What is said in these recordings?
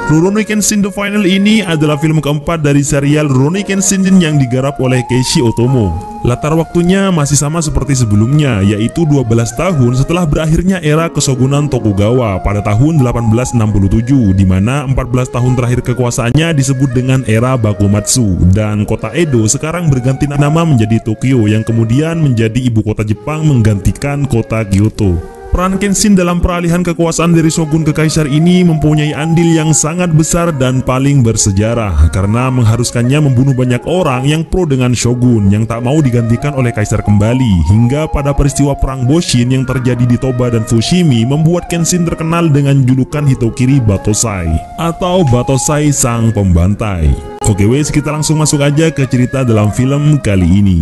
Rurouni Kenshin The Final ini adalah film keempat dari serial Rurouni Kenshin yang digarap oleh Keiichi Otomo. Latar waktunya masih sama seperti sebelumnya, yaitu 12 tahun setelah berakhirnya era Keshogunan Tokugawa pada tahun 1867, di mana 14 tahun terakhir kekuasaannya disebut dengan era Bakumatsu, dan kota Edo sekarang berganti nama menjadi Tokyo yang kemudian menjadi ibu kota Jepang menggantikan kota Kyoto. Peran Kenshin dalam peralihan kekuasaan dari shogun ke kaisar ini mempunyai andil yang sangat besar dan paling bersejarah karena mengharuskannya membunuh banyak orang yang pro dengan shogun yang tak mau digantikan oleh kaisar kembali, hingga pada peristiwa perang Boshin yang terjadi di Toba dan Fushimi membuat Kenshin terkenal dengan julukan Hitokiri Batosai atau Batosai Sang Pembantai. Oke wes, kita langsung masuk aja ke cerita dalam film kali ini.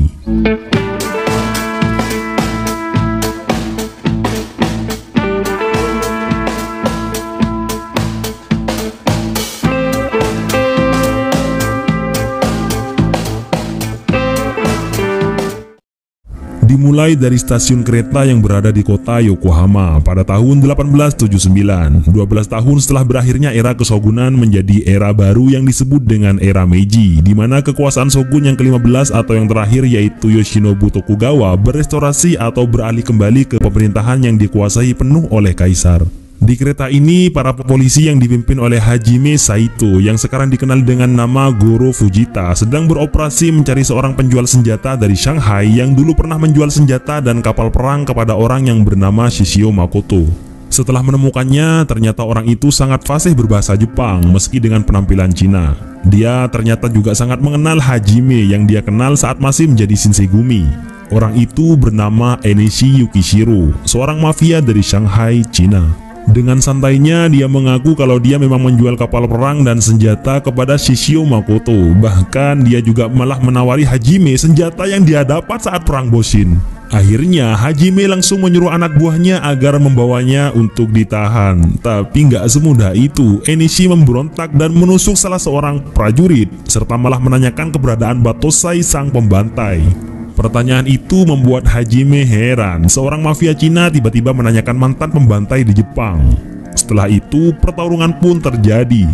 Dimulai dari stasiun kereta yang berada di kota Yokohama pada tahun 1879. 12 tahun setelah berakhirnya era Keshogunan menjadi era baru yang disebut dengan era Meiji, di mana kekuasaan shogun yang ke-15 atau yang terakhir yaitu Yoshinobu Tokugawa berestorasi atau beralih kembali ke pemerintahan yang dikuasai penuh oleh kaisar. Di kereta ini, para polisi yang dipimpin oleh Hajime Saito yang sekarang dikenal dengan nama Goro Fujita sedang beroperasi mencari seorang penjual senjata dari Shanghai yang dulu pernah menjual senjata dan kapal perang kepada orang yang bernama Shishio Makoto. Setelah menemukannya, ternyata orang itu sangat fasih berbahasa Jepang meski dengan penampilan Cina. Dia ternyata juga sangat mengenal Hajime yang dia kenal saat masih menjadi Shinsengumi. Orang itu bernama Enishi Yukishiro, seorang mafia dari Shanghai, Cina. Dengan santainya dia mengaku kalau dia memang menjual kapal perang dan senjata kepada Shishio Makoto. Bahkan dia juga malah menawari Hajime senjata yang dia dapat saat perang Boshin. Akhirnya Hajime langsung menyuruh anak buahnya agar membawanya untuk ditahan. Tapi nggak semudah itu. Enishi memberontak dan menusuk salah seorang prajurit serta malah menanyakan keberadaan Batosai Sang Pembantai. Pertanyaan itu membuat Hajime heran. Seorang mafia Cina tiba-tiba menanyakan mantan pembantai di Jepang. Setelah itu pertarungan pun terjadi.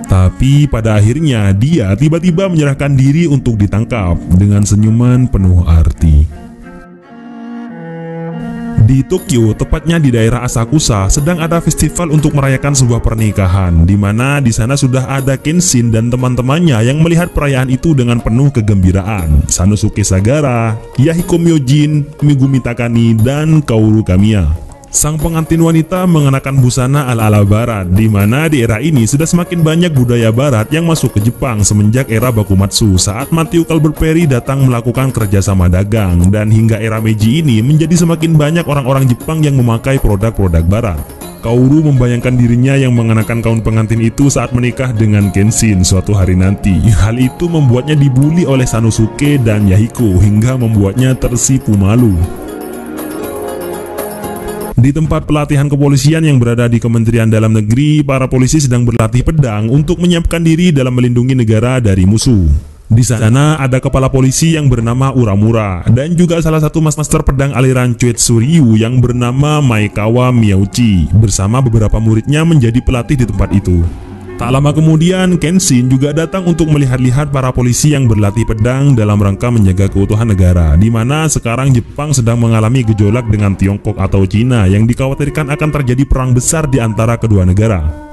Tapi pada akhirnya dia tiba-tiba menyerahkan diri untuk ditangkap dengan senyuman penuh arti. Di Tokyo, tepatnya di daerah Asakusa, sedang ada festival untuk merayakan sebuah pernikahan, di mana di sana sudah ada Kenshin dan teman-temannya yang melihat perayaan itu dengan penuh kegembiraan. Sanosuke Sagara, Yahiko Myojin, Megumi Takani, dan Kaoru Kamiya. Sang pengantin wanita mengenakan busana ala-ala barat, di mana di era ini sudah semakin banyak budaya barat yang masuk ke Jepang semenjak era Bakumatsu saat Matthew Colbert Perry datang melakukan kerjasama dagang, dan hingga era Meiji ini menjadi semakin banyak orang-orang Jepang yang memakai produk-produk barat. Kaoru membayangkan dirinya yang mengenakan gaun pengantin itu saat menikah dengan Kenshin suatu hari nanti. Hal itu membuatnya dibully oleh Sanosuke dan Yahiko hingga membuatnya tersipu malu. Di tempat pelatihan kepolisian yang berada di Kementerian Dalam Negeri, para polisi sedang berlatih pedang untuk menyiapkan diri dalam melindungi negara dari musuh. Di sana ada kepala polisi yang bernama Uramura dan juga salah satu master pedang aliran Chuetsuryu yang bernama Maekawa Miyauchi bersama beberapa muridnya menjadi pelatih di tempat itu. Tak lama kemudian, Kenshin juga datang untuk melihat-lihat para polisi yang berlatih pedang dalam rangka menjaga keutuhan negara, di mana sekarang Jepang sedang mengalami gejolak dengan Tiongkok atau Cina yang dikhawatirkan akan terjadi perang besar di antara kedua negara.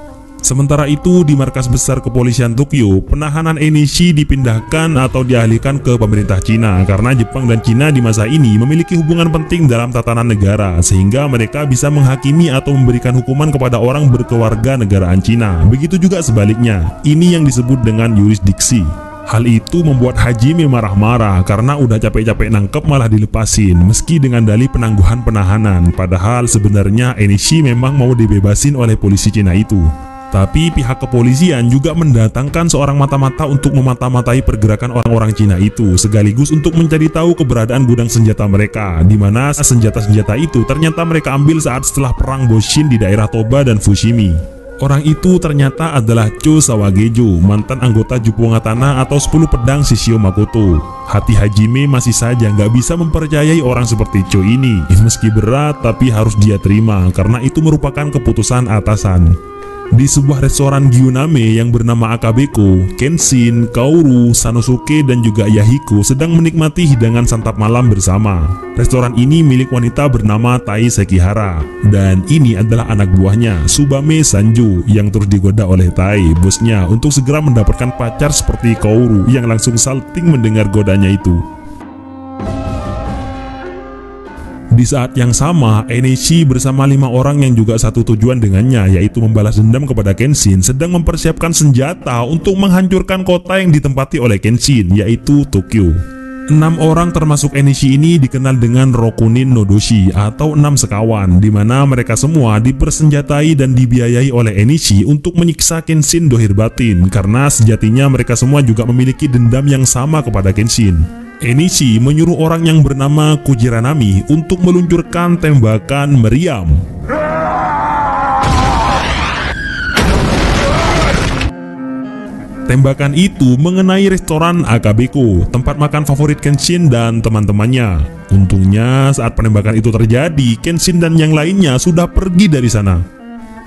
Sementara itu, di markas besar kepolisian Tokyo, penahanan Enishi dipindahkan atau dialihkan ke pemerintah Cina karena Jepang dan Cina di masa ini memiliki hubungan penting dalam tatanan negara, sehingga mereka bisa menghakimi atau memberikan hukuman kepada orang berkewarganegaraan Cina. Begitu juga sebaliknya, ini yang disebut dengan yurisdiksi. Hal itu membuat Hajime marah-marah karena udah capek-capek nangkep malah dilepasin meski dengan dalih penangguhan penahanan, padahal sebenarnya Enishi memang mau dibebasin oleh polisi Cina itu. Tapi pihak kepolisian juga mendatangkan seorang mata-mata untuk memata-matai pergerakan orang-orang Cina itu, sekaligus untuk mencari tahu keberadaan gudang senjata mereka, di mana senjata-senjata itu ternyata mereka ambil saat setelah perang Boshin di daerah Toba dan Fushimi. Orang itu ternyata adalah Cho Sawagejo, mantan anggota Juppongatana atau 10 pedang Shishio Makoto. Hati Hajime masih saja nggak bisa mempercayai orang seperti Cho ini. Meski berat tapi harus dia terima karena itu merupakan keputusan atasan. Di sebuah restoran Gyuname yang bernama Akabeko, Kenshin, Kaoru, Sanosuke, dan juga Yahiko sedang menikmati hidangan santap malam bersama. Restoran ini milik wanita bernama Tai Sekihara, dan ini adalah anak buahnya, Tsubame Sanjo, yang terus digoda oleh Tai, bosnya, untuk segera mendapatkan pacar seperti Kaoru yang langsung salting mendengar godanya itu. Di saat yang sama, Enishi bersama 5 orang yang juga satu tujuan dengannya, yaitu membalas dendam kepada Kenshin, sedang mempersiapkan senjata untuk menghancurkan kota yang ditempati oleh Kenshin, yaitu Tokyo. 6 orang termasuk Enishi ini dikenal dengan Rokunin no Doshi atau 6 sekawan, di mana mereka semua dipersenjatai dan dibiayai oleh Enishi untuk menyiksa Kenshin dohir batin, karena sejatinya mereka semua juga memiliki dendam yang sama kepada Kenshin. Enishi menyuruh orang yang bernama Kujiranami untuk meluncurkan tembakan meriam. Tembakan itu mengenai restoran Akabeko, tempat makan favorit Kenshin dan teman-temannya. Untungnya saat penembakan itu terjadi, Kenshin dan yang lainnya sudah pergi dari sana.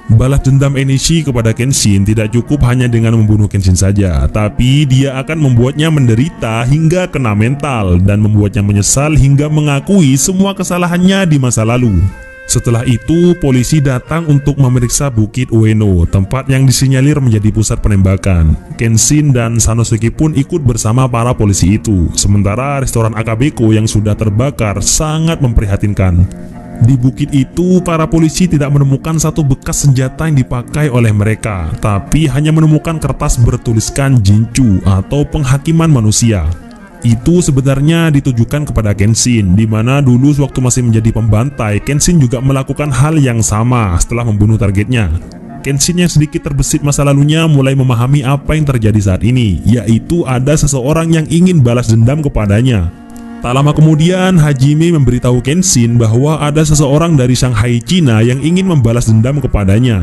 Balas dendam Enishi kepada Kenshin tidak cukup hanya dengan membunuh Kenshin saja, tapi dia akan membuatnya menderita hingga kena mental dan membuatnya menyesal hingga mengakui semua kesalahannya di masa lalu. Setelah itu, polisi datang untuk memeriksa Bukit Ueno, tempat yang disinyalir menjadi pusat penembakan. Kenshin dan Sanosuke pun ikut bersama para polisi itu, sementara restoran Akabeko yang sudah terbakar sangat memprihatinkan. Di bukit itu, para polisi tidak menemukan satu bekas senjata yang dipakai oleh mereka, tapi hanya menemukan kertas bertuliskan Jinchu atau penghakiman manusia. Itu sebenarnya ditujukan kepada Kenshin, di mana dulu waktu masih menjadi pembantai, Kenshin juga melakukan hal yang sama setelah membunuh targetnya. Kenshin yang sedikit terbesit masa lalunya mulai memahami apa yang terjadi saat ini, yaitu ada seseorang yang ingin balas dendam kepadanya. Tak lama kemudian, Hajime memberitahu Kenshin bahwa ada seseorang dari Shanghai, Cina yang ingin membalas dendam kepadanya.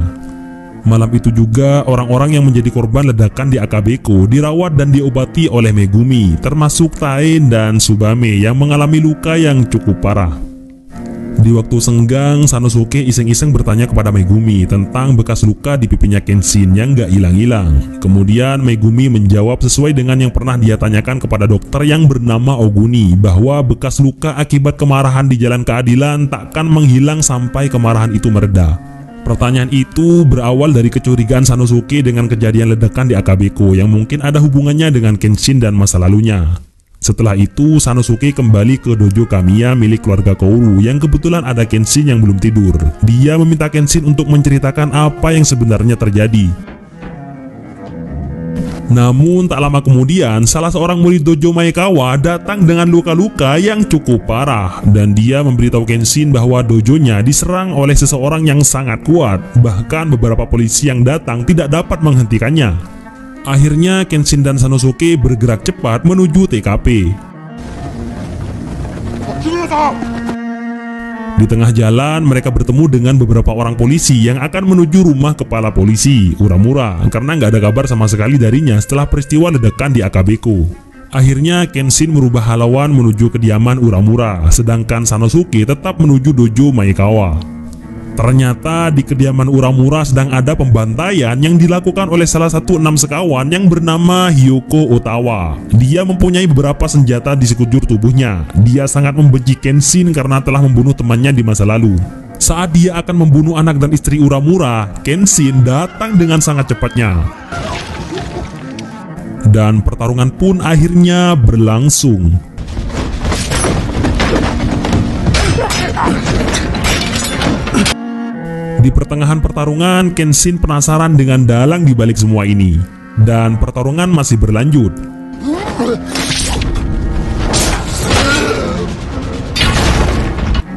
Malam itu juga, orang-orang yang menjadi korban ledakan di Akabeko dirawat dan diobati oleh Megumi, termasuk Tai dan Tsubame yang mengalami luka yang cukup parah. Di waktu senggang, Sanosuke iseng-iseng bertanya kepada Megumi tentang bekas luka di pipinya Kenshin yang gak hilang-hilang. Kemudian Megumi menjawab sesuai dengan yang pernah dia tanyakan kepada dokter yang bernama Oguni, bahwa bekas luka akibat kemarahan di jalan keadilan takkan menghilang sampai kemarahan itu mereda. Pertanyaan itu berawal dari kecurigaan Sanosuke dengan kejadian ledakan di Akabeko yang mungkin ada hubungannya dengan Kenshin dan masa lalunya. Setelah itu, Sanosuke kembali ke dojo Kamiya milik keluarga Kaoru yang kebetulan ada Kenshin yang belum tidur. Dia meminta Kenshin untuk menceritakan apa yang sebenarnya terjadi. Namun tak lama kemudian, salah seorang murid dojo Maekawa datang dengan luka-luka yang cukup parah, dan dia memberitahu Kenshin bahwa dojonya diserang oleh seseorang yang sangat kuat. Bahkan beberapa polisi yang datang tidak dapat menghentikannya. Akhirnya Kenshin dan Sanosuke bergerak cepat menuju TKP. Di tengah jalan, mereka bertemu dengan beberapa orang polisi yang akan menuju rumah kepala polisi, Uramura, karena nggak ada kabar sama sekali darinya setelah peristiwa ledakan di Akabeko. Akhirnya Kenshin merubah halauan menuju kediaman Uramura, sedangkan Sanosuke tetap menuju dojo Maekawa. Ternyata di kediaman Uramura sedang ada pembantaian yang dilakukan oleh salah satu 6 sekawan yang bernama Hyoko Otawa. Dia mempunyai beberapa senjata di sekujur tubuhnya. Dia sangat membenci Kenshin karena telah membunuh temannya di masa lalu. Saat dia akan membunuh anak dan istri Uramura, Kenshin datang dengan sangat cepatnya. Dan pertarungan pun akhirnya berlangsung. Di pertengahan pertarungan, Kenshin penasaran dengan dalang di balik semua ini, dan pertarungan masih berlanjut.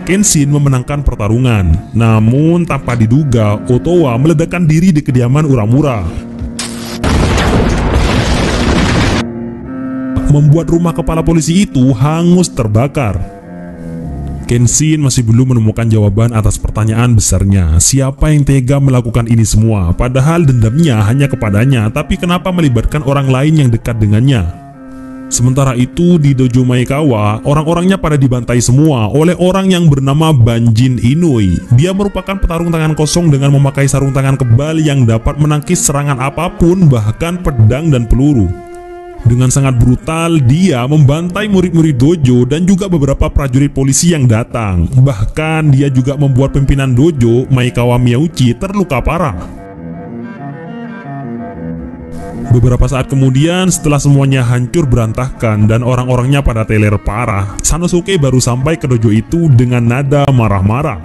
Kenshin memenangkan pertarungan, namun tanpa diduga, Otowa meledakkan diri di kediaman Uramura, membuat rumah kepala polisi itu hangus terbakar. Kenshin masih belum menemukan jawaban atas pertanyaan besarnya, siapa yang tega melakukan ini semua, padahal dendamnya hanya kepadanya, tapi kenapa melibatkan orang lain yang dekat dengannya. Sementara itu di dojo Maekawa, orang-orangnya pada dibantai semua oleh orang yang bernama Banjin Inoue. Dia merupakan petarung tangan kosong dengan memakai sarung tangan kebal yang dapat menangkis serangan apapun, bahkan pedang dan peluru. Dengan sangat brutal, dia membantai murid-murid dojo dan juga beberapa prajurit polisi yang datang. Bahkan dia juga membuat pimpinan dojo, Maekawa Miyauchi, terluka parah. Beberapa saat kemudian, setelah semuanya hancur berantakan dan orang-orangnya pada teler parah, Sanosuke baru sampai ke dojo itu dengan nada marah-marah.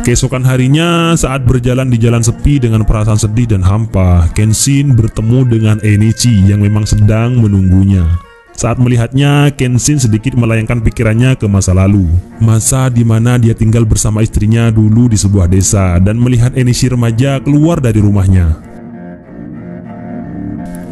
Keesokan harinya, saat berjalan di jalan sepi dengan perasaan sedih dan hampa, Kenshin bertemu dengan Enichi yang memang sedang menunggunya. Saat melihatnya, Kenshin sedikit melayangkan pikirannya ke masa lalu. Masa di mana dia tinggal bersama istrinya dulu di sebuah desa dan melihat Enichi remaja keluar dari rumahnya.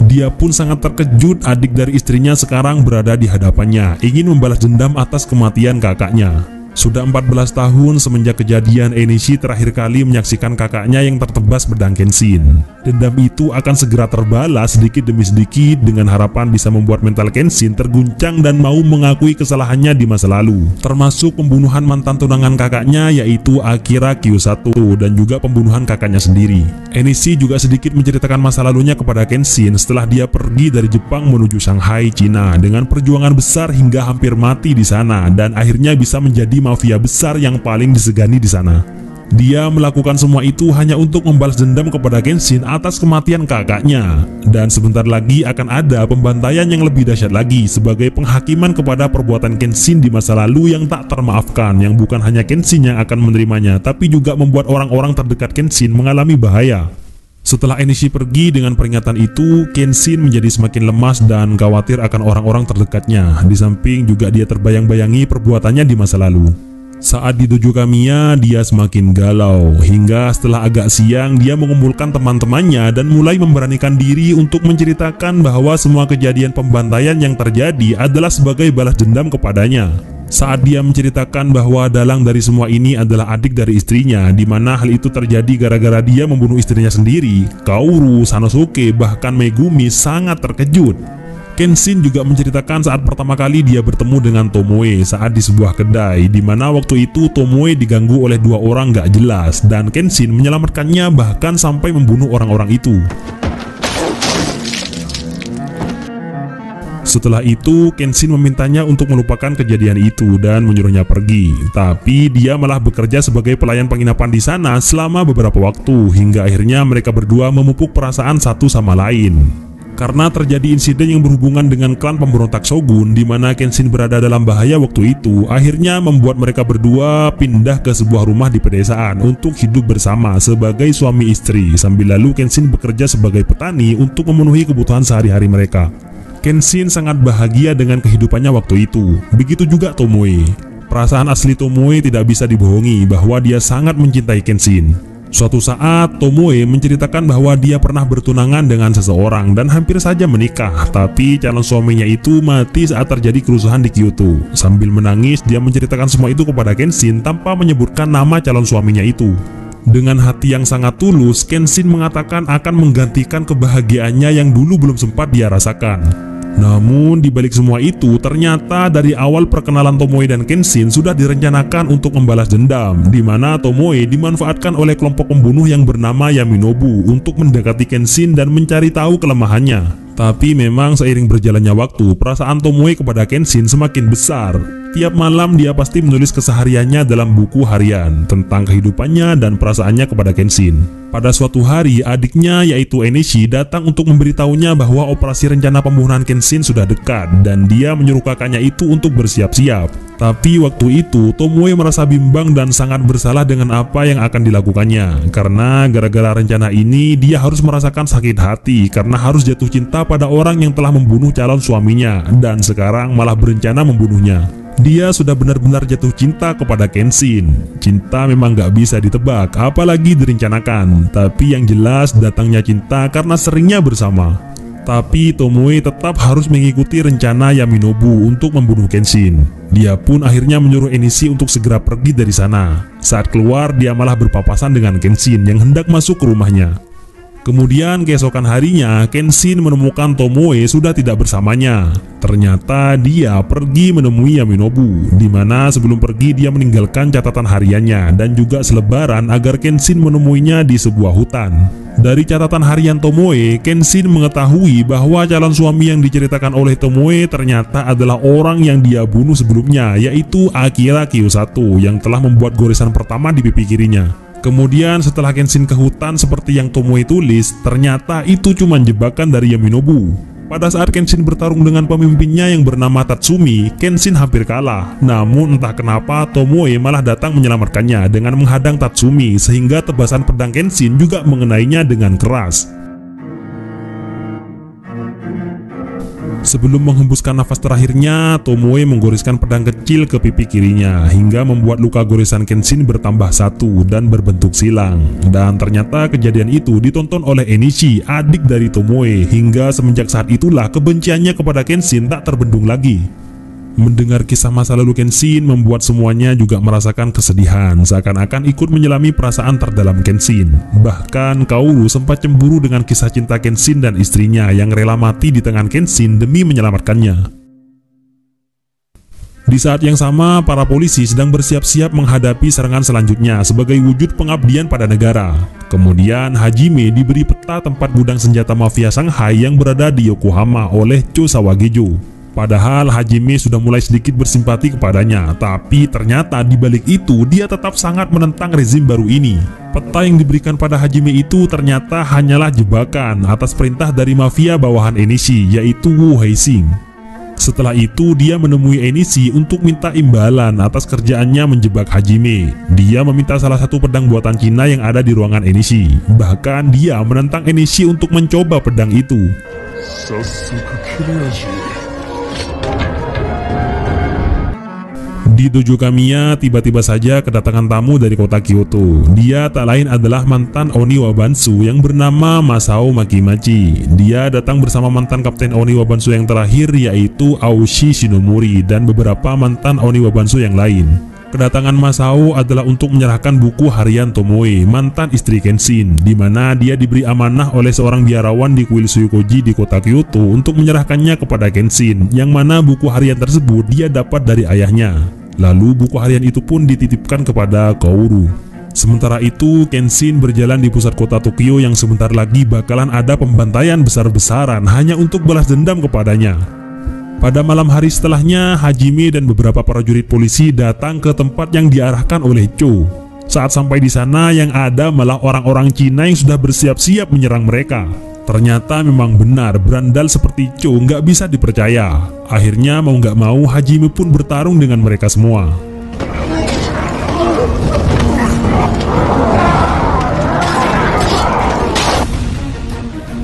Dia pun sangat terkejut adik dari istrinya sekarang berada di hadapannya, ingin membalas dendam atas kematian kakaknya. Sudah 14 tahun semenjak kejadian Enichi terakhir kali menyaksikan kakaknya yang tertebas pedang Kenshin. Dendam itu akan segera terbalas sedikit demi sedikit dengan harapan bisa membuat mental Kenshin terguncang dan mau mengakui kesalahannya di masa lalu, termasuk pembunuhan mantan tunangan kakaknya yaitu Akira Kyosato dan juga pembunuhan kakaknya sendiri. Enichi juga sedikit menceritakan masa lalunya kepada Kenshin setelah dia pergi dari Jepang menuju Shanghai, Cina dengan perjuangan besar hingga hampir mati di sana dan akhirnya bisa menjadi mafia besar yang paling disegani di sana. Dia melakukan semua itu hanya untuk membalas dendam kepada Kenshin atas kematian kakaknya. Dan sebentar lagi akan ada pembantaian yang lebih dahsyat lagi sebagai penghakiman kepada perbuatan Kenshin di masa lalu yang tak termaafkan, yang bukan hanya Kenshin yang akan menerimanya, tapi juga membuat orang-orang terdekat Kenshin mengalami bahaya. Setelah Enichi pergi dengan peringatan itu, Kenshin menjadi semakin lemas dan khawatir akan orang-orang terdekatnya. Di samping juga dia terbayang-bayangi perbuatannya di masa lalu. Saat di dojo Kamiya, dia semakin galau hingga setelah agak siang dia mengumpulkan teman-temannya dan mulai memberanikan diri untuk menceritakan bahwa semua kejadian pembantaian yang terjadi adalah sebagai balas dendam kepadanya. Saat dia menceritakan bahwa dalang dari semua ini adalah adik dari istrinya, di mana hal itu terjadi gara-gara dia membunuh istrinya sendiri, Kaoru, Sanosuke, bahkan Megumi sangat terkejut. Kenshin juga menceritakan saat pertama kali dia bertemu dengan Tomoe saat di sebuah kedai, di mana waktu itu Tomoe diganggu oleh dua orang gak jelas dan Kenshin menyelamatkannya bahkan sampai membunuh orang-orang itu. Setelah itu, Kenshin memintanya untuk melupakan kejadian itu dan menyuruhnya pergi. Tapi dia malah bekerja sebagai pelayan penginapan di sana selama beberapa waktu hingga akhirnya mereka berdua memupuk perasaan satu sama lain. Karena terjadi insiden yang berhubungan dengan klan pemberontak Shogun di mana Kenshin berada dalam bahaya waktu itu, akhirnya membuat mereka berdua pindah ke sebuah rumah di pedesaan untuk hidup bersama sebagai suami istri, sambil lalu Kenshin bekerja sebagai petani untuk memenuhi kebutuhan sehari-hari mereka. Kenshin sangat bahagia dengan kehidupannya waktu itu. Begitu juga Tomoe. Perasaan asli Tomoe tidak bisa dibohongi bahwa dia sangat mencintai Kenshin. Suatu saat, Tomoe menceritakan bahwa dia pernah bertunangan dengan seseorang dan hampir saja menikah, tapi calon suaminya itu mati saat terjadi kerusuhan di Kyoto. Sambil menangis, dia menceritakan semua itu kepada Kenshin tanpa menyebutkan nama calon suaminya itu. Dengan hati yang sangat tulus, Kenshin mengatakan akan menggantikan kebahagiaannya yang dulu belum sempat dia rasakan. Namun di balik semua itu, ternyata dari awal perkenalan Tomoe dan Kenshin sudah direncanakan untuk membalas dendam, di mana Tomoe dimanfaatkan oleh kelompok pembunuh yang bernama Yaminobu untuk mendekati Kenshin dan mencari tahu kelemahannya. Tapi memang seiring berjalannya waktu, perasaan Tomoe kepada Kenshin semakin besar. Tiap malam dia pasti menulis kesehariannya dalam buku harian tentang kehidupannya dan perasaannya kepada Kenshin. Pada suatu hari, adiknya yaitu Enichi datang untuk memberitahunya bahwa operasi rencana pembunuhan Kenshin sudah dekat dan dia menyuruh kakaknya itu untuk bersiap-siap. Tapi waktu itu, Tomoe merasa bimbang dan sangat bersalah dengan apa yang akan dilakukannya. Karena gara-gara rencana ini, dia harus merasakan sakit hati karena harus jatuh cinta pada orang yang telah membunuh calon suaminya dan sekarang malah berencana membunuhnya. Dia sudah benar-benar jatuh cinta kepada Kenshin. Cinta memang gak bisa ditebak, apalagi direncanakan. Tapi yang jelas datangnya cinta karena seringnya bersama. Tapi Tomoe tetap harus mengikuti rencana Yaminobu untuk membunuh Kenshin. Dia pun akhirnya menyuruh Enishi untuk segera pergi dari sana. Saat keluar, dia malah berpapasan dengan Kenshin yang hendak masuk ke rumahnya. Kemudian keesokan harinya, Kenshin menemukan Tomoe sudah tidak bersamanya. Ternyata dia pergi menemui Yaminobu, di mana sebelum pergi dia meninggalkan catatan hariannya dan juga selebaran agar Kenshin menemuinya di sebuah hutan. Dari catatan harian Tomoe, Kenshin mengetahui bahwa calon suami yang diceritakan oleh Tomoe ternyata adalah orang yang dia bunuh sebelumnya, yaitu Akira Kiyosato yang telah membuat goresan pertama di pipi kirinya. Kemudian setelah Kenshin ke hutan seperti yang Tomoe tulis, ternyata itu cuma jebakan dari Yaminobu. Pada saat Kenshin bertarung dengan pemimpinnya yang bernama Tatsumi, Kenshin hampir kalah. Namun entah kenapa Tomoe malah datang menyelamatkannya dengan menghadang Tatsumi, sehingga tebasan pedang Kenshin juga mengenainya dengan keras. Sebelum menghembuskan nafas terakhirnya, Tomoe menggoreskan pedang kecil ke pipi kirinya hingga membuat luka goresan Kenshin bertambah satu dan berbentuk silang. Dan ternyata kejadian itu ditonton oleh Enishi, adik dari Tomoe, hingga semenjak saat itulah kebenciannya kepada Kenshin tak terbendung lagi. Mendengar kisah masa lalu Kenshin membuat semuanya juga merasakan kesedihan, seakan-akan ikut menyelami perasaan terdalam Kenshin. Bahkan Kaoru sempat cemburu dengan kisah cinta Kenshin dan istrinya yang rela mati di tangan Kenshin demi menyelamatkannya. Di saat yang sama, para polisi sedang bersiap-siap menghadapi serangan selanjutnya sebagai wujud pengabdian pada negara. Kemudian Hajime diberi peta tempat gudang senjata mafia Shanghai yang berada di Yokohama oleh Cho Sawagejo. Padahal Hajime sudah mulai sedikit bersimpati kepadanya, tapi ternyata di balik itu dia tetap sangat menentang rezim baru ini. Peta yang diberikan pada Hajime itu ternyata hanyalah jebakan atas perintah dari mafia bawahan Enishi, yaitu Wu Heising. Setelah itu dia menemui Enishi untuk minta imbalan atas kerjaannya menjebak Hajime. Dia meminta salah satu pedang buatan Cina yang ada di ruangan Enishi. Bahkan dia menentang Enishi untuk mencoba pedang itu. Di dojo Kamiya, tiba-tiba saja kedatangan tamu dari kota Kyoto. Dia tak lain adalah mantan Oni Wabansu yang bernama Masao Makimachi. Dia datang bersama mantan kapten Oni Wabansu yang terakhir, yaitu Aoshi Shinomori, dan beberapa mantan Oni Wabansu yang lain. Kedatangan Masao adalah untuk menyerahkan buku harian Tomoe, mantan istri Kenshin, di mana dia diberi amanah oleh seorang biarawan di kuil Suikoji di kota Kyoto untuk menyerahkannya kepada Kenshin, yang mana buku harian tersebut dia dapat dari ayahnya. Lalu buku harian itu pun dititipkan kepada Kaoru. Sementara itu, Kenshin berjalan di pusat kota Tokyo yang sebentar lagi bakalan ada pembantaian besar-besaran hanya untuk balas dendam kepadanya. Pada malam hari setelahnya, Hajime dan beberapa prajurit polisi datang ke tempat yang diarahkan oleh Cho. Saat sampai di sana, yang ada malah orang-orang Cina yang sudah bersiap-siap menyerang mereka. Ternyata memang benar, berandal seperti Cho nggak bisa dipercaya. Akhirnya mau nggak mau Hajime pun bertarung dengan mereka semua.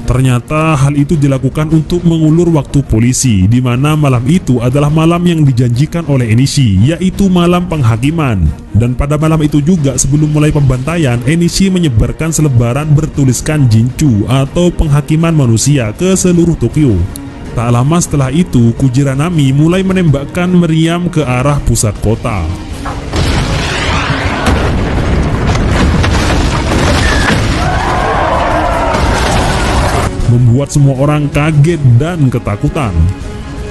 Ternyata hal itu dilakukan untuk mengulur waktu polisi, di mana malam itu adalah malam yang dijanjikan oleh Enishi, yaitu malam penghakiman. Dan pada malam itu juga sebelum mulai pembantaian, Enishi menyebarkan selebaran bertuliskan Jinchu atau penghakiman manusia ke seluruh Tokyo. Tak lama setelah itu, Kujiranami mulai menembakkan meriam ke arah pusat kota. Membuat semua orang kaget dan ketakutan.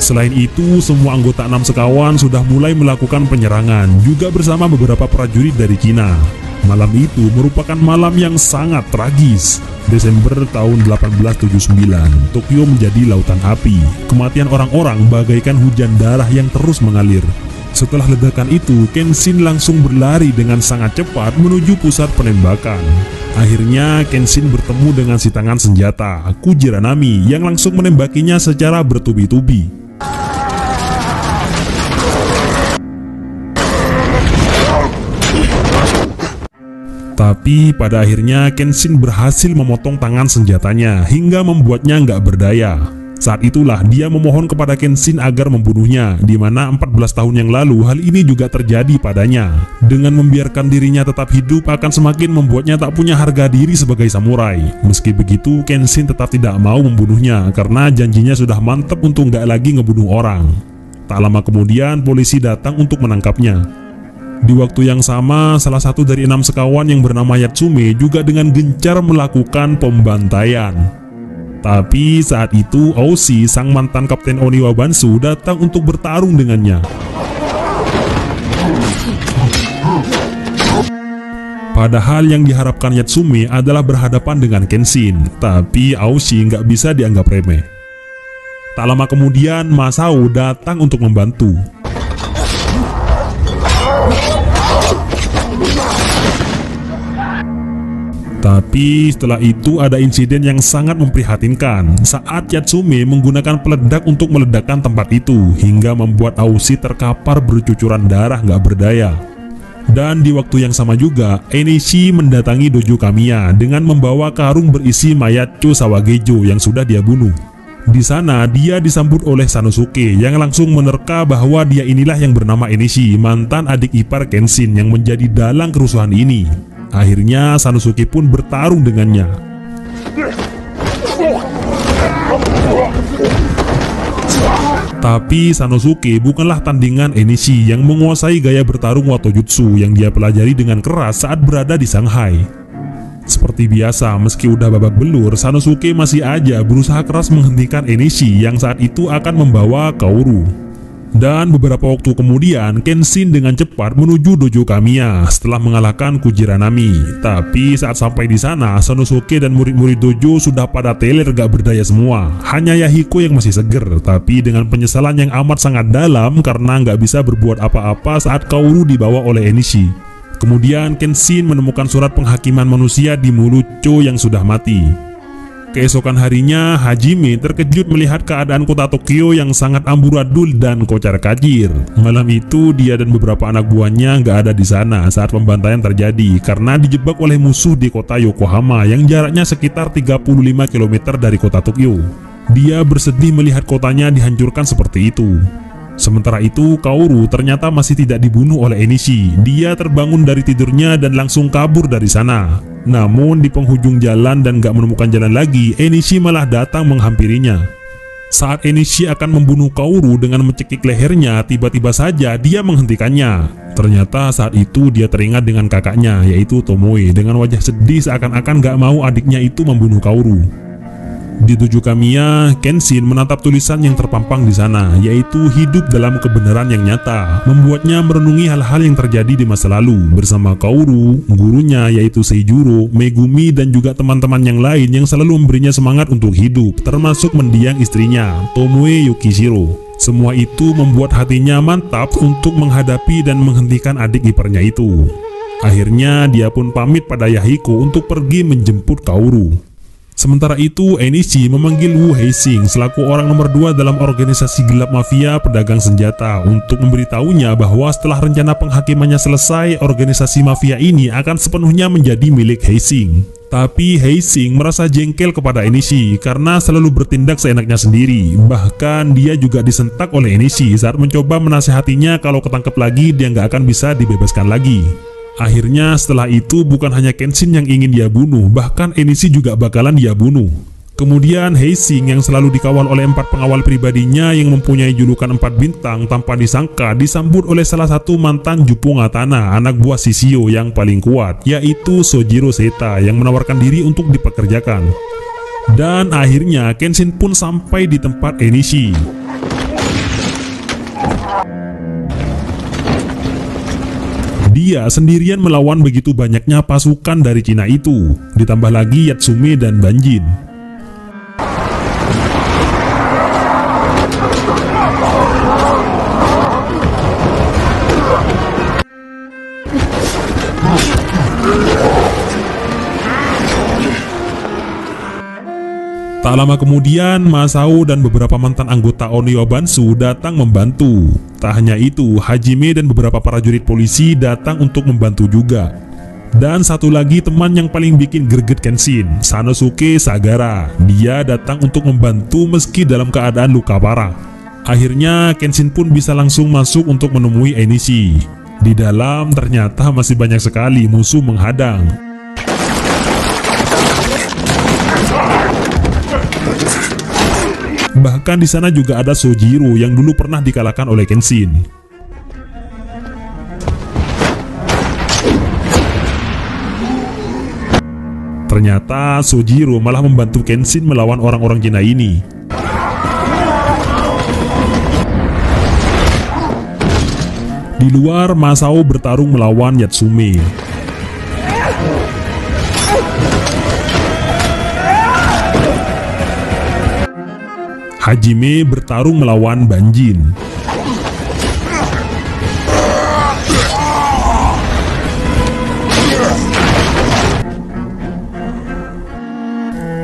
Selain itu, semua anggota 6 sekawan sudah mulai melakukan penyerangan, juga bersama beberapa prajurit dari Cina. Malam itu merupakan malam yang sangat tragis. Desember tahun 1879, Tokyo menjadi lautan api. Kematian orang-orang bagaikan hujan darah yang terus mengalir. Setelah ledakan itu, Kenshin langsung berlari dengan sangat cepat menuju pusat penembakan. Akhirnya Kenshin bertemu dengan si tangan senjata, Kujiranami, yang langsung menembakinya secara bertubi-tubi. Tapi pada akhirnya Kenshin berhasil memotong tangan senjatanya hingga membuatnya nggak berdaya. Saat itulah dia memohon kepada Kenshin agar membunuhnya, di mana 14 tahun yang lalu hal ini juga terjadi padanya. Dengan membiarkan dirinya tetap hidup akan semakin membuatnya tak punya harga diri sebagai samurai. Meski begitu, Kenshin tetap tidak mau membunuhnya karena janjinya sudah mantap untuk nggak lagi ngebunuh orang. Tak lama kemudian polisi datang untuk menangkapnya. Di waktu yang sama, salah satu dari 6 sekawan yang bernama Yatsume juga dengan gencar melakukan pembantaian. Tapi saat itu Oshi, sang mantan kapten Oniwa Bansu, datang untuk bertarung dengannya. Padahal yang diharapkan Yatsume adalah berhadapan dengan Kenshin, tapi Oshi nggak bisa dianggap remeh. Tak lama kemudian Masao datang untuk membantu. Tapi setelah itu ada insiden yang sangat memprihatinkan saat Yatsume menggunakan peledak untuk meledakkan tempat itu hingga membuat Oshi terkapar bercucuran darah nggak berdaya. Dan di waktu yang sama juga Enishi mendatangi dojo Kamiya dengan membawa karung berisi mayat Cho Sawagejo yang sudah dia bunuh. Di sana dia disambut oleh Sanosuke yang langsung menerka bahwa dia inilah yang bernama Enishi, mantan adik ipar Kenshin yang menjadi dalang kerusuhan ini. Akhirnya Sanosuke pun bertarung dengannya. Tapi Sanosuke bukanlah tandingan Enishi yang menguasai gaya bertarung Watojutsu yang dia pelajari dengan keras saat berada di Shanghai. Seperti biasa, meski udah babak belur, Sanosuke masih aja berusaha keras menghentikan Enishi yang saat itu akan membawa Kaoru. Dan beberapa waktu kemudian Kenshin dengan cepat menuju dojo Kamiya setelah mengalahkan Kujiranami. Tapi saat sampai di sana, Sanosuke dan murid-murid dojo sudah pada teler gak berdaya semua. Hanya Yahiko yang masih seger, tapi dengan penyesalan yang amat sangat dalam karena gak bisa berbuat apa-apa saat Kaoru dibawa oleh Enishi. Kemudian Kenshin menemukan surat penghakiman manusia di mulut Cho yang sudah mati. Keesokan harinya, Hajime terkejut melihat keadaan kota Tokyo yang sangat amburadul dan kocar-kacir. Malam itu, dia dan beberapa anak buahnya nggak ada di sana saat pembantaian terjadi karena dijebak oleh musuh di kota Yokohama yang jaraknya sekitar 35 km dari kota Tokyo. Dia bersedih melihat kotanya dihancurkan seperti itu. Sementara itu, Kaoru ternyata masih tidak dibunuh oleh Enishi. Dia terbangun dari tidurnya dan langsung kabur dari sana. Namun di penghujung jalan dan gak menemukan jalan lagi, Enishi malah datang menghampirinya. Saat Enishi akan membunuh Kaoru dengan mencekik lehernya, tiba-tiba saja dia menghentikannya. Ternyata saat itu dia teringat dengan kakaknya, yaitu Tomoe, dengan wajah sedih seakan-akan gak mau adiknya itu membunuh Kaoru. Di dojo Kamiya, Kenshin menatap tulisan yang terpampang di sana, yaitu hidup dalam kebenaran yang nyata, membuatnya merenungi hal-hal yang terjadi di masa lalu bersama Kaoru, gurunya yaitu Seijuro, Megumi, dan juga teman-teman yang lain yang selalu memberinya semangat untuk hidup, termasuk mendiang istrinya, Tomoe Yukishiro. Semua itu membuat hatinya mantap untuk menghadapi dan menghentikan adik iparnya itu. Akhirnya dia pun pamit pada Yahiko untuk pergi menjemput Kaoru. Sementara itu, Enishi memanggil Wu Heising selaku orang nomor 2 dalam organisasi gelap mafia pedagang senjata untuk memberitahunya bahwa setelah rencana penghakimannya selesai, organisasi mafia ini akan sepenuhnya menjadi milik Heising. Tapi Heising merasa jengkel kepada Enishi karena selalu bertindak seenaknya sendiri. Bahkan dia juga disentak oleh Enishi saat mencoba menasehatinya kalau ketangkep lagi dia nggak akan bisa dibebaskan lagi. Akhirnya setelah itu bukan hanya Kenshin yang ingin dia bunuh, bahkan Enishi juga bakalan dia bunuh. Kemudian Heising yang selalu dikawal oleh 4 pengawal pribadinya yang mempunyai julukan 4 bintang tanpa disangka disambut oleh salah satu mantan Juppo Ngatana, anak buah Shishio yang paling kuat, yaitu Sojiro Seta yang menawarkan diri untuk dipekerjakan. Dan akhirnya Kenshin pun sampai di tempat Enishi. Dia sendirian melawan begitu banyaknya pasukan dari Cina itu, ditambah lagi Yatsume dan Banjin. Tak lama kemudian, Masao dan beberapa mantan anggota Oniwa Bansu datang membantu. Tak hanya itu, Hajime dan beberapa prajurit polisi datang untuk membantu juga. Dan satu lagi teman yang paling bikin greget Kenshin, Sanosuke Sagara. Dia datang untuk membantu meski dalam keadaan luka parah. Akhirnya Kenshin pun bisa langsung masuk untuk menemui Enishi. Di dalam ternyata masih banyak sekali musuh menghadang. Bahkan di sana juga ada Sojiro yang dulu pernah dikalahkan oleh Kenshin. Ternyata Sojiro malah membantu Kenshin melawan orang-orang Cina ini. Di luar, Masao bertarung melawan Yatsume. Hajime bertarung melawan Banjin.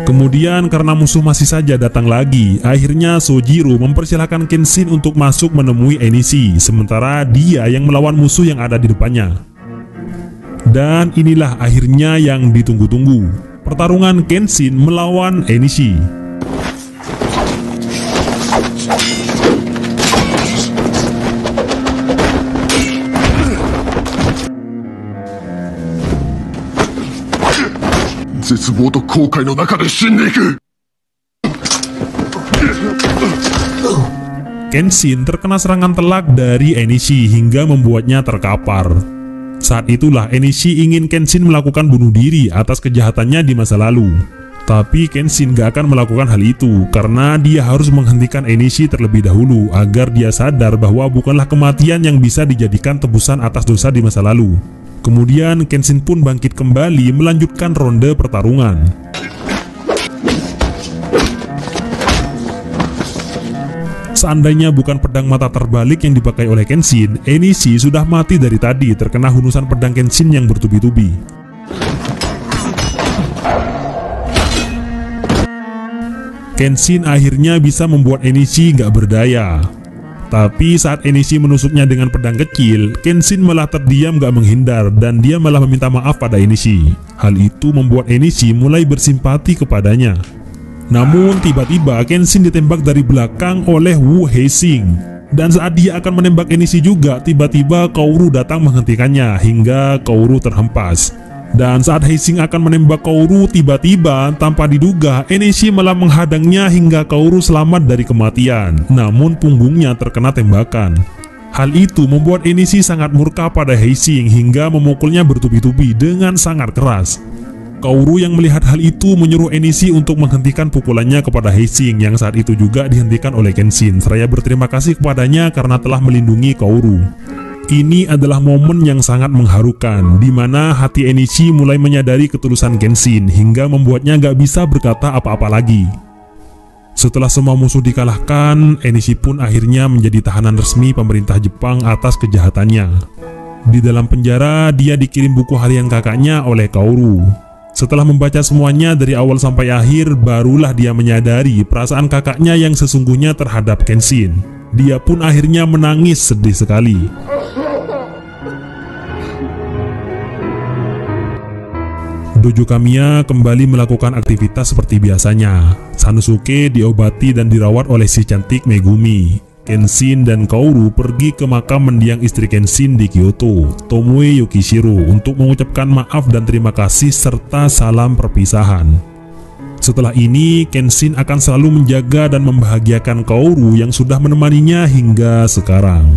Kemudian karena musuh masih saja datang lagi, akhirnya Sojiro mempersilahkan Kenshin untuk masuk menemui Enishi, sementara dia yang melawan musuh yang ada di depannya. Dan inilah akhirnya yang ditunggu-tunggu, pertarungan Kenshin melawan Enishi. Kenshin terkena serangan telak dari Enishi hingga membuatnya terkapar. Saat itulah Enishi ingin Kenshin melakukan bunuh diri atas kejahatannya di masa lalu. Tapi Kenshin gak akan melakukan hal itu karena dia harus menghentikan Enishi terlebih dahulu agar dia sadar bahwa bukanlah kematian yang bisa dijadikan tebusan atas dosa di masa lalu. Kemudian Kenshin pun bangkit kembali melanjutkan ronde pertarungan. Seandainya bukan pedang mata terbalik yang dipakai oleh Kenshin, Enishi sudah mati dari tadi terkena hunusan pedang Kenshin yang bertubi-tubi. Kenshin akhirnya bisa membuat Enishi gak berdaya. Tapi saat Enishi menusuknya dengan pedang kecil, Kenshin malah terdiam gak menghindar dan dia malah meminta maaf pada Enishi. Hal itu membuat Enishi mulai bersimpati kepadanya. Namun tiba-tiba Kenshin ditembak dari belakang oleh Wu Heising. Dan saat dia akan menembak Enishi juga, tiba-tiba Kaoru datang menghentikannya hingga Kaoru terhempas. Dan saat Heising akan menembak Kaoru, tiba-tiba tanpa diduga Enishi malah menghadangnya hingga Kaoru selamat dari kematian. Namun punggungnya terkena tembakan. Hal itu membuat Enishi sangat murka pada Heising hingga memukulnya bertubi-tubi dengan sangat keras. Kaoru yang melihat hal itu menyuruh Enishi untuk menghentikan pukulannya kepada Heising yang saat itu juga dihentikan oleh Kenshin. Seraya berterima kasih kepadanya karena telah melindungi Kaoru. Ini adalah momen yang sangat mengharukan, di mana hati Enishi mulai menyadari ketulusan Kenshin hingga membuatnya gak bisa berkata apa-apa lagi. Setelah semua musuh dikalahkan, Enishi pun akhirnya menjadi tahanan resmi pemerintah Jepang atas kejahatannya. Di dalam penjara, dia dikirim buku harian kakaknya oleh Kaoru. Setelah membaca semuanya dari awal sampai akhir, barulah dia menyadari perasaan kakaknya yang sesungguhnya terhadap Kenshin. Dia pun akhirnya menangis sedih sekali. Dojo Kamiya kembali melakukan aktivitas seperti biasanya. Sanosuke diobati dan dirawat oleh si cantik Megumi. Kenshin dan Kaoru pergi ke makam mendiang istri Kenshin di Kyoto, Tomoe Yukishiro, untuk mengucapkan maaf dan terima kasih serta salam perpisahan. Setelah ini, Kenshin akan selalu menjaga dan membahagiakan Kaoru yang sudah menemaninya hingga sekarang.